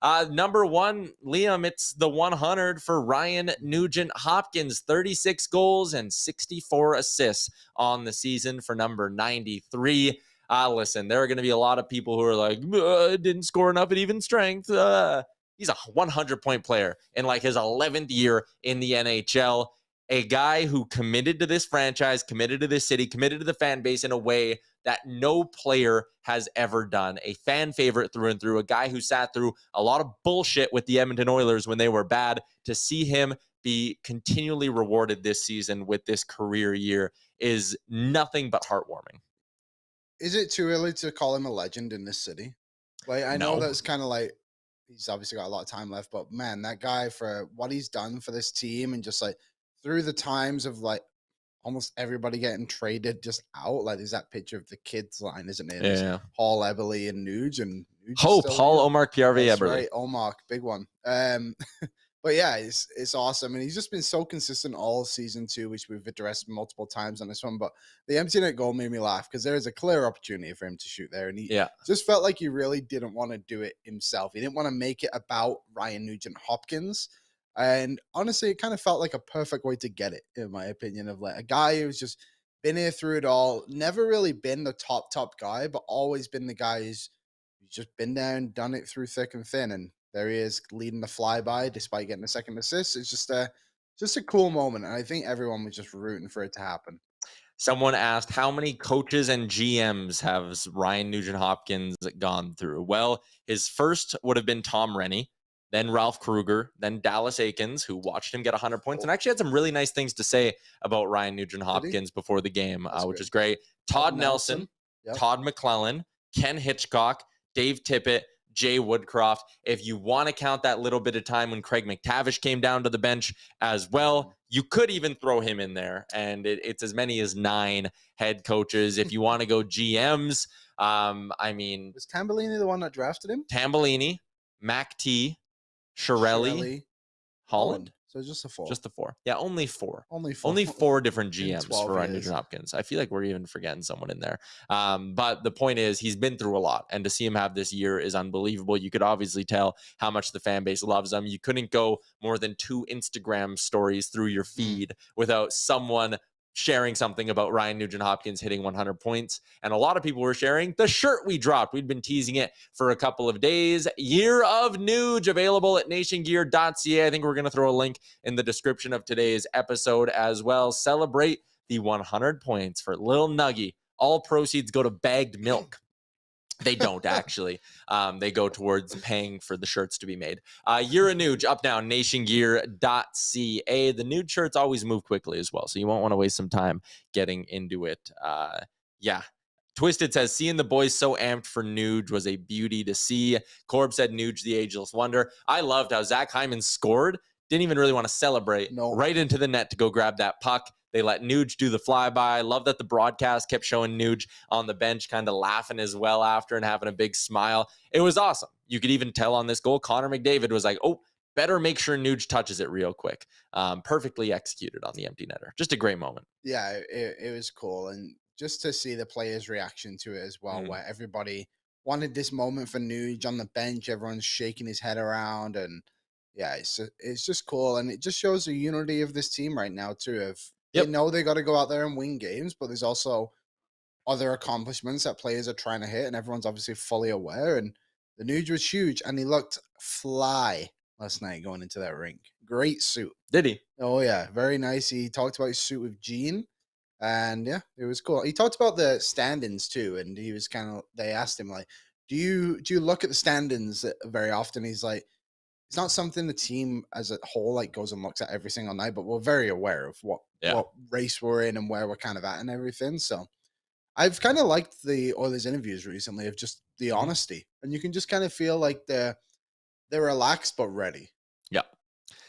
Number one, Liam, it's the 100 for Ryan Nugent-Hopkins, 36 goals and 64 assists on the season for number 93. Listen, there are going to be a lot of people who are like, didn't score enough at even strength. He's a 100-point player in like his 11th year in the NHL. A guy who committed to this franchise, committed to this city, committed to the fan base in a way that no player has ever done. A fan favorite through and through, a guy who sat through a lot of bullshit with the Edmonton Oilers when they were bad. To see him be continually rewarded this season with this career year is nothing but heartwarming. Is it too early to call him a legend in this city? Like, I know that's kind of like, he's obviously got a lot of time left, but man, that guy, for what he's done for this team and just like through the times of like almost everybody getting traded just out. Like there's that picture of the kids line, isn't it? Yeah. Paul Eberle and Nuge, and Paul Omar Piarvi Eberle. Right, Omar, big one. But yeah, it's awesome, and he's just been so consistent all season too, which we've addressed multiple times on this one. But the empty net goal made me laugh because there is a clear opportunity for him to shoot there, and he just felt like he really didn't want to do it himself. He didn't want to make it about Ryan Nugent-Hopkins. And honestly, it kind of felt like a perfect way to get it, in my opinion, of like a guy who's just been here through it all, never really been the top guy, but always been the guy who's just been there and done it through thick and thin. And there he is leading the flyby despite getting a second assist. It's just a cool moment. And I think everyone was just rooting for it to happen. Someone asked, how many coaches and GMs has Ryan Nugent-Hopkins gone through? Well, his first would have been Tom Rennie, then Ralph Kruger, then Dallas Aikens, who watched him get 100 points and actually had some really nice things to say about Ryan Nugent-Hopkins before the game, which is great. Todd Nelson, Todd McClellan, Ken Hitchcock, Dave Tippett, Jay Woodcroft. If you want to count that little bit of time when Craig McTavish came down to the bench as well, you could even throw him in there. And it's as many as 9 head coaches. If you want to go GMs, I mean... Was Tambellini the one that drafted him? Tambellini, Mac T, Chiarelli, Holland. So just the 4. Just the 4. Yeah, only 4. Only 4. Only 4 different GMs for Ryan Nugent-Hopkins. I feel like we're even forgetting someone in there. But the point is, he's been through a lot. And to see him have this year is unbelievable. You could obviously tell how much the fan base loves him. You couldn't go more than 2 Instagram stories through your feed without someone sharing something about Ryan Nugent-Hopkins hitting 100 points. And a lot of people were sharing the shirt we dropped. We'd been teasing it for a couple of days. Year of Nuge, available at nationgear.ca. I think we're going to throw a link in the description of today's episode as well. Celebrate the 100 points for Lil Nuggy. All proceeds go to bagged milk. They don't, actually. They go towards paying for the shirts to be made. Year of Nuge, up now, nationgear.ca. The Nuge shirts always move quickly as well, so you won't want to waste some time getting into it. Twisted says, seeing the boys so amped for Nuge was a beauty to see. Corb said, Nuge, the ageless wonder. I loved how Zach Hyman scored. Didn't even really want to celebrate. Right into the net to go grab that puck. They let Nuge do the flyby. I love that the broadcast kept showing Nuge on the bench, kind of laughing as well after and having a big smile. It was awesome. You could even tell on this goal, Connor McDavid was like, oh, better make sure Nuge touches it real quick. Perfectly executed on the empty netter. Just a great moment. Yeah, it was cool. And just to see the players' reaction to it as well, where everybody wanted this moment for Nuge on the bench. Everyone's shaking his head around. And yeah, it's just cool. And it just shows the unity of this team right now, too. They know they got to go out there and win games, but there's also other accomplishments that players are trying to hit, and everyone's obviously fully aware. And the Nuge was huge, and he looked fly last night going into that rink. Great suit. Did he? Oh, yeah. Very nice. He talked about his suit with Gene, and yeah, it was cool. He talked about the stand-ins, too, and he was they asked him, like, do you look at the stand-ins very often? He's like, it's not something the team as a whole like goes and looks at every single night, but we're very aware of what race we're in and where we're kind of at and everything. So I've kind of liked the Oilers interviews recently of just the honesty, and you can just kind of feel like they're relaxed but ready.